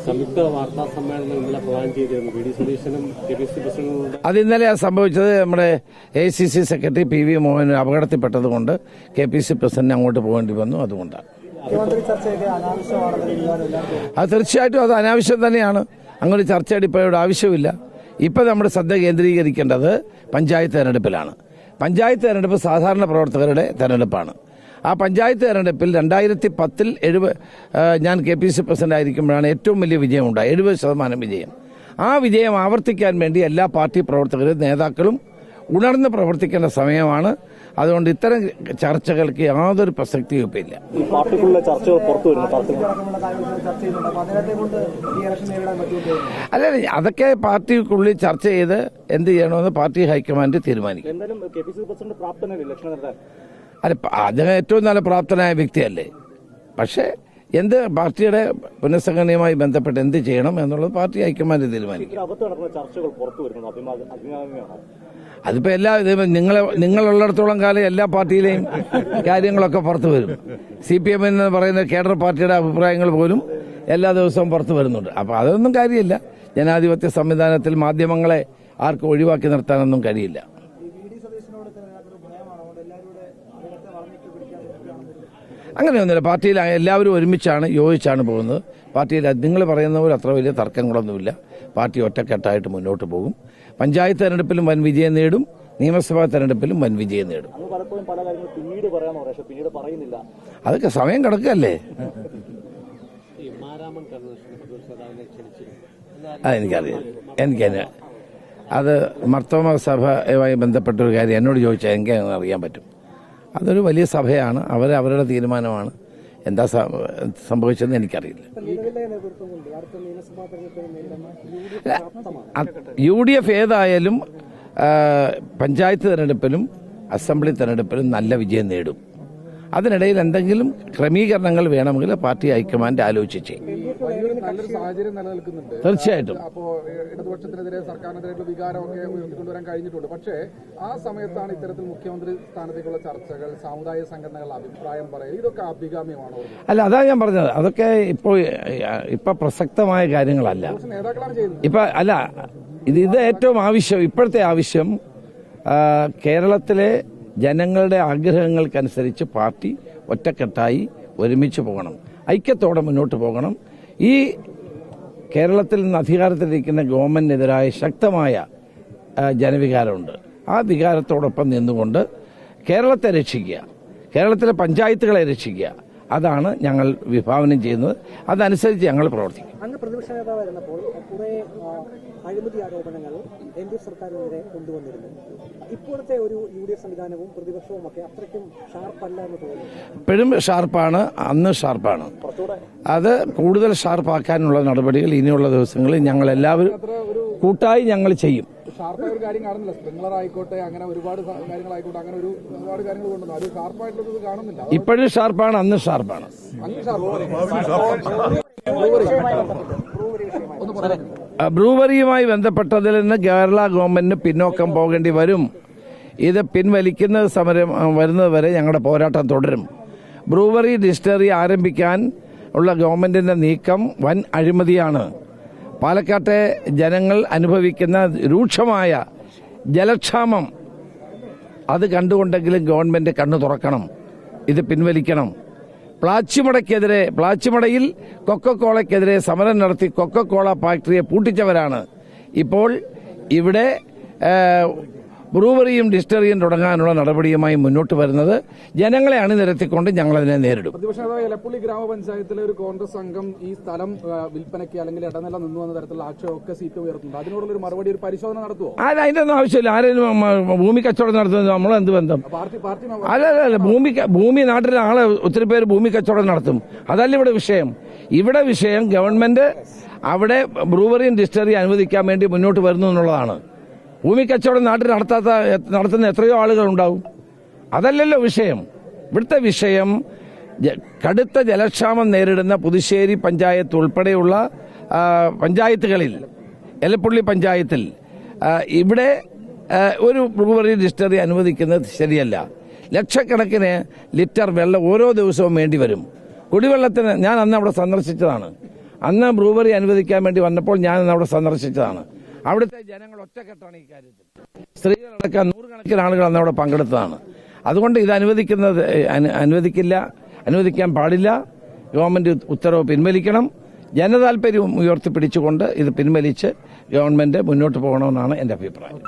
സംയുക്ത വാർത്താ സമ്മേളനം ഇന്നലെ പ്ലാൻ ചെയ്തിരുന്നു. വി ഡി സതീശനും KPCC പ്രസിഡന്റും. അത് ഇന്നലെ സംഭവിച്ചത് നമ്മുടെ ACC സെക്രട്ടറി PV മോഹൻ അപകടത്തിൽപ്പെട്ടതുകൊണ്ട് KPCC പ്രസിഡന്റ് അങ്ങോട്ട് പോകേണ്ടി വന്നു. അതുകൊണ്ടാണ് അത് തീർച്ചയായിട്ടും അത് അനാവശ്യം തന്നെയാണ്. അങ്ങനെ ചർച്ചയുടെ ഇപ്പോൾ ആവശ്യമില്ല. ഇപ്പം നമ്മുടെ ശ്രദ്ധ കേന്ദ്രീകരിക്കേണ്ടത് പഞ്ചായത്ത് തെരഞ്ഞെടുപ്പിലാണ്. പഞ്ചായത്ത് തെരഞ്ഞെടുപ്പ് സാധാരണ പ്രവർത്തകരുടെ തെരഞ്ഞെടുപ്പാണ്. ആ പഞ്ചായത്ത് തെരഞ്ഞെടുപ്പിൽ 2010 ഞാൻ KPCC പ്രസിഡന്റ് ആയിരിക്കുമ്പോഴാണ് ഏറ്റവും വലിയ വിജയമുണ്ടായി, 70% വിജയം. ആ വിജയം ആവർത്തിക്കാൻ വേണ്ടി എല്ലാ പാർട്ടി പ്രവർത്തകരും നേതാക്കളും ഉണർന്ന് പ്രവർത്തിക്കേണ്ട സമയമാണ്. അതുകൊണ്ട് ഇത്തരം ചർച്ചകൾക്ക് യാതൊരു പ്രസക്തിയും ഇപ്പം ഇല്ല. അല്ല, അതൊക്കെ പാർട്ടിക്കുള്ളിൽ ചർച്ച ചെയ്ത് എന്ത് ചെയ്യണമെന്ന് പാർട്ടി ഹൈക്കമാൻഡ് തീരുമാനിക്കും. അല്ല, അദ്ദേഹം ഏറ്റവും നല്ല പ്രാപ്തനായ വ്യക്തിയല്ലേ. പക്ഷേ എന്ത് പാർട്ടിയുടെ പുനഃസംഘടനയുമായി ബന്ധപ്പെട്ട് എന്ത് ചെയ്യണം എന്നുള്ളത് പാർട്ടി ഹൈക്കമാൻഡ് തീരുമാനിക്കും. അതിപ്പോ നിങ്ങളുള്ളിടത്തോളം കാലം എല്ലാ പാർട്ടിയിലെയും കാര്യങ്ങളൊക്കെ പുറത്തു വരും. CPM എന്ന് പറയുന്ന കേഡർ പാർട്ടിയുടെ അഭിപ്രായങ്ങൾ പോലും എല്ലാ ദിവസവും പുറത്തു വരുന്നുണ്ട്. അപ്പൊ അതൊന്നും കാര്യമില്ല. ജനാധിപത്യ സംവിധാനത്തിൽ മാധ്യമങ്ങളെ ആർക്കും ഒഴിവാക്കി നിർത്താനൊന്നും കഴിയില്ല. അങ്ങനെയൊന്നുമില്ല. പാർട്ടിയിൽ എല്ലാവരും ഒരുമിച്ചാണ്, യോജിച്ചാണ് പോകുന്നത്. പാർട്ടിയിൽ നിങ്ങൾ പറയുന്ന പോലെ അത്ര വലിയ തർക്കങ്ങളൊന്നുമില്ല. പാർട്ടി ഒറ്റക്കെട്ടായിട്ട് മുന്നോട്ട് പോകും. പഞ്ചായത്ത് തെരഞ്ഞെടുപ്പിലും വൻ വിജയം നേടും, നിയമസഭാ തെരഞ്ഞെടുപ്പിലും വൻ വിജയം നേടും. അതൊക്കെ സമയം കിടക്കല്ലേ. എനിക്കറിയാം. അത് മർത്തോമ സഭയുമായി ബന്ധപ്പെട്ട ഒരു കാര്യം എന്നോട് ചോദിച്ചാൽ എനിക്ക് അറിയാൻ പറ്റും. അതൊരു വലിയ സഭയാണ്, അവരുടെ തീരുമാനമാണ്. എന്താ സംഭവിച്ചതെന്ന് എനിക്കറിയില്ല. UDF ഏതായാലും പഞ്ചായത്ത് തെരഞ്ഞെടുപ്പിലും അസംബ്ലി തെരഞ്ഞെടുപ്പിലും നല്ല വിജയം നേടും. അതിനിടയിൽ എന്തെങ്കിലും ക്രമീകരണങ്ങൾ വേണമെങ്കിൽ പാർട്ടി ഹൈക്കമാൻഡ് ആലോചിച്ച് ചെയ്യും. തീർച്ചയായിട്ടും. ഇടതുപക്ഷത്തിനെതിരെ സർക്കാരിനെതിരെ വികാരമൊക്കെ ഉയർത്തിക്കൊണ്ടുവരാൻ കഴിഞ്ഞിട്ടുണ്ട്. പക്ഷേ ആ സമയത്താണ് ഇത്തരത്തിൽ മുഖ്യമന്ത്രി സ്ഥാനത്തേക്കുള്ള ചർച്ചകൾ, സാമുദായിക സംഘടനകളുടെ അഭിപ്രായം പറയുക, ഇതൊക്കെ അഭികാമ്യമാണോ? അല്ല, അതാ ഞാൻ പറഞ്ഞത്. അതൊക്കെ ഇപ്പൊ പ്രസക്തമായ കാര്യങ്ങളല്ല. നേതാക്കളാണ് ചെയ്യുന്നത്. ഇപ്പൊ അല്ല, ഇത് ഏറ്റവും ആവശ്യം, ഇപ്പോഴത്തെ ആവശ്യം കേരളത്തിലെ ജനങ്ങളുടെ ആഗ്രഹങ്ങൾക്കനുസരിച്ച് പാർട്ടി ഒറ്റക്കെട്ടായി ഒരുമിച്ച് പോകണം, ഐക്യത്തോടെ മുന്നോട്ട് പോകണം. ഈ കേരളത്തിൽ നിന്ന് അധികാരത്തിലിരിക്കുന്ന ഗവൺമെന്റിനെതിരായ ശക്തമായ ജനവികാരമുണ്ട്. ആ വികാരത്തോടൊപ്പം നിന്നുകൊണ്ട് കേരളത്തെ രക്ഷിക്കുക, കേരളത്തിലെ പഞ്ചായത്തുകളെ രക്ഷിക്കുക, അതാണ് ഞങ്ങൾ വിഭാവനം ചെയ്യുന്നത്. അതനുസരിച്ച് ഞങ്ങൾ പ്രവർത്തിക്കും. അങ്ങ് പ്രതിപക്ഷ നേതാവായിരുന്നപ്പോൾ കുറെ അഴിമതി ആരോപണങ്ങൾ NDF സർക്കാരിനെതിരെ കൊണ്ടുവന്നിരുന്നു. ഇപ്പോഴത്തെ ഒരു UDF സംവിധാനവും പ്രതിപക്ഷവും ഒക്കെ അത്രയ്ക്കും ഷാർപ്പല്ല എന്ന് തോന്നുന്നു. ഇപ്പോഴും ഷാർപ്പാണ്, അന്ന് ഷാർപ്പാണ്. അത് കൂടുതൽ ഷാർപ്പാക്കാനുള്ള നടപടികൾ ഇനിയുള്ള ദിവസങ്ങളിൽ ഞങ്ങൾ എല്ലാവരും കൂട്ടായി ഞങ്ങൾ ചെയ്യും. ഷാർപ്പായ ഒരു കാര്യം കാണുന്നില്ല. സ്പ്രിംഗ്ലർ ആയിക്കോട്ടെ, അങ്ങനെ ഒരുപാട് കാര്യങ്ങളായിക്കോട്ടെ, അങ്ങനെ ഒരുപാട് കാര്യങ്ങൾ കൊണ്ടുവന്നു. അത് ഷാർപ്പായിട്ടുള്ളത് കാണുന്നില്ല. ഇപ്പോഴും ഷാർപ്പാണ്, അന്ന് ഷാർപ്പാണ്. ബ്രൂവറിയുമായി ബന്ധപ്പെട്ടതിൽ നിന്ന് കേരള ഗവൺമെന്റിന് പിന്നോക്കം പോകേണ്ടി വരും. ഇത് പിൻവലിക്കുന്ന സമരം വരുന്നത് വരെ ഞങ്ങളുടെ പോരാട്ടം തുടരും. ബ്രൂവറി ഡിസ്റ്റിലറി ആരംഭിക്കാൻ ഉള്ള ഗവൺമെന്റിന്റെ നീക്കം വൻ അഴിമതിയാണ്. പാലക്കാട്ടെ ജനങ്ങൾ അനുഭവിക്കുന്ന രൂക്ഷമായ ജലക്ഷാമം അത് കണ്ടുകൊണ്ടെങ്കിലും ഗവൺമെന്റ് കണ്ണു തുറക്കണം, ഇത് പിൻവലിക്കണം. പ്ലാച്ചിമടയിൽ കൊക്കക്കോളയ്ക്കെതിരെ സമരം നടത്തി കൊക്കക്കോള ഫാക്ടറിയെ പൂട്ടിച്ചവരാണ് ഇപ്പോൾ ഇവിടെ ബ്രൂവറിയും ഡിസ്റ്റിലറിയും തുടങ്ങാനുള്ള നടപടിയുമായി മുന്നോട്ട് വരുന്നത്. ജനങ്ങളെ അണിനിരത്തിക്കൊണ്ട് ഞങ്ങളതിനെ നേരിടും. പ്രതിപക്ഷ നേതാവ് എലപ്പുള്ളി ഗ്രാമപഞ്ചായത്തിലെ ഒരു കോൺഗ്രസ് സംഘം ഈ സ്ഥലം വിൽപ്പനയ്ക്ക് അല്ലെങ്കിൽ ഇടനില നിന്നു എന്ന തരത്തിലുള്ള ആക്ഷേപമൊക്കെ സീറ്റ് ഉയർത്തുന്നുണ്ട്. അതിനോടുള്ള ഒരു മറുപടി, ഒരു പരിശോധന നടത്തുമോ? അതിന്റെ ഒന്നും ആവശ്യമില്ല. ആരെങ്കിലും ഭൂമി കച്ചവടം നടത്തുന്നത് നമ്മളെന്ത് ബന്ധം? അല്ല, ഭൂമി നാട്ടിലെ ആളെ ഒത്തിരി പേര് ഭൂമി കച്ചവടം നടത്തും. അതല്ല ഇവിടെ വിഷയം. ഇവിടെ വിഷയം ഗവൺമെന്റ് അവിടെ ബ്രൂവറിയും ഡിസ്റ്റിലറി അനുവദിക്കാൻ വേണ്ടി മുന്നോട്ട് വരുന്നു എന്നുള്ളതാണ്. ഭൂമി കച്ചവടം നാട്ടിൽ നടത്തുന്ന എത്രയോ ആളുകൾ ഉണ്ടാവും. അതല്ലല്ലോ വിഷയം. ഇവിടുത്തെ വിഷയം കടുത്ത ജലക്ഷാമം നേരിടുന്ന പുതുശ്ശേരി പഞ്ചായത്ത് ഉൾപ്പെടെയുള്ള പഞ്ചായത്തുകളിൽ, എലപ്പുള്ളി പഞ്ചായത്തിൽ ഇവിടെ ഒരു ബ്രൂവറി ഡിസ്റ്റിലറി അനുവദിക്കുന്നത് ശരിയല്ല. ലക്ഷക്കണക്കിന് ലിറ്റർ വെള്ളം ഓരോ ദിവസവും വേണ്ടി വരും. കുടിവെള്ളത്തിന് ഞാൻ അന്ന് അവിടെ സന്ദർശിച്ചതാണ്. അന്ന് ബ്രൂവറി അനുവദിക്കാൻ വേണ്ടി വന്നപ്പോൾ ഞാൻ അവിടെ സന്ദർശിച്ചതാണ്. അവിടുത്തെ ജനങ്ങൾ ഒറ്റക്കെട്ടാണ് ഈ കാര്യത്തിൽ. സ്ത്രീകളടക്കം നൂറുകണക്കിന് ആളുകൾ അന്ന് അവിടെ പങ്കെടുത്തതാണ്. അതുകൊണ്ട് ഇത് അനുവദിക്കാൻ പാടില്ല. ഗവൺമെന്റ് ഉത്തരവ് പിൻവലിക്കണം. ജനതാൽപര്യം ഉയർത്തിപ്പിടിച്ചുകൊണ്ട് ഇത് പിൻവലിച്ച് ഗവൺമെന്റ് മുന്നോട്ട് പോകണമെന്നാണ് എന്റെ അഭിപ്രായം.